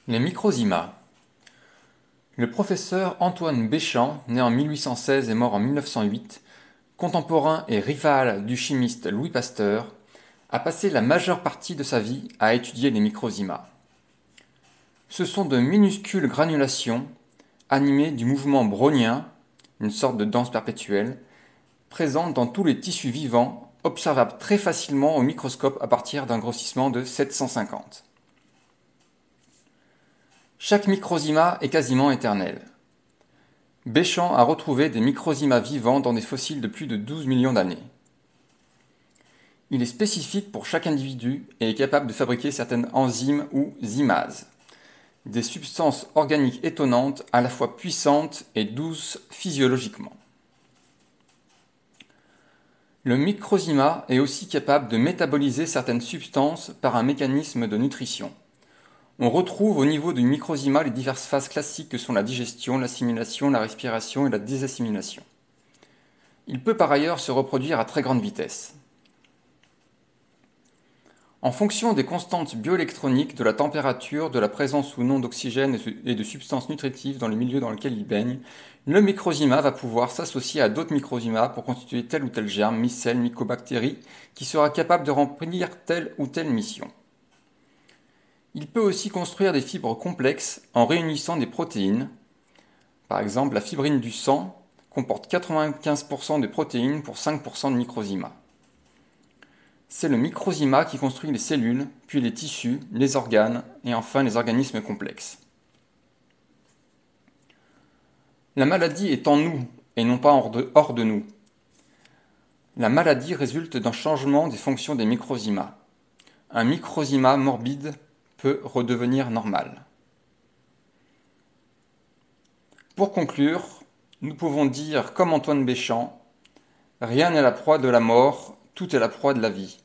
Les microzymas. Le professeur Antoine Béchamp, né en 1816 et mort en 1908, contemporain et rival du chimiste Louis Pasteur, a passé la majeure partie de sa vie à étudier les microzymas. Ce sont de minuscules granulations animées du mouvement brownien, une sorte de danse perpétuelle, présentes dans tous les tissus vivants, observables très facilement au microscope à partir d'un grossissement de 750. Chaque microzyma est quasiment éternel. Béchamp a retrouvé des microzymas vivants dans des fossiles de plus de 12 millions d'années. Il est spécifique pour chaque individu et est capable de fabriquer certaines enzymes ou zymases, des substances organiques étonnantes, à la fois puissantes et douces physiologiquement. Le microzyma est aussi capable de métaboliser certaines substances par un mécanisme de nutrition. On retrouve au niveau du microzyma les diverses phases classiques que sont la digestion, l'assimilation, la respiration et la désassimilation. Il peut par ailleurs se reproduire à très grande vitesse. En fonction des constantes bioélectroniques, de la température, de la présence ou non d'oxygène et de substances nutritives dans le milieu dans lequel il baigne, le microzyma va pouvoir s'associer à d'autres microzymas pour constituer tel ou tel germe, micelle, mycobactérie, qui sera capable de remplir telle ou telle mission. Il peut aussi construire des fibres complexes en réunissant des protéines. Par exemple, la fibrine du sang comporte 95% de protéines pour 5% de microzymas. C'est le microzyma qui construit les cellules, puis les tissus, les organes et enfin les organismes complexes. La maladie est en nous et non pas hors de nous. La maladie résulte d'un changement des fonctions des microzymas. Un microzyma morbide peut redevenir normal. Pour conclure, nous pouvons dire, comme Antoine Béchamp, rien n'est la proie de la mort, tout est la proie de la vie.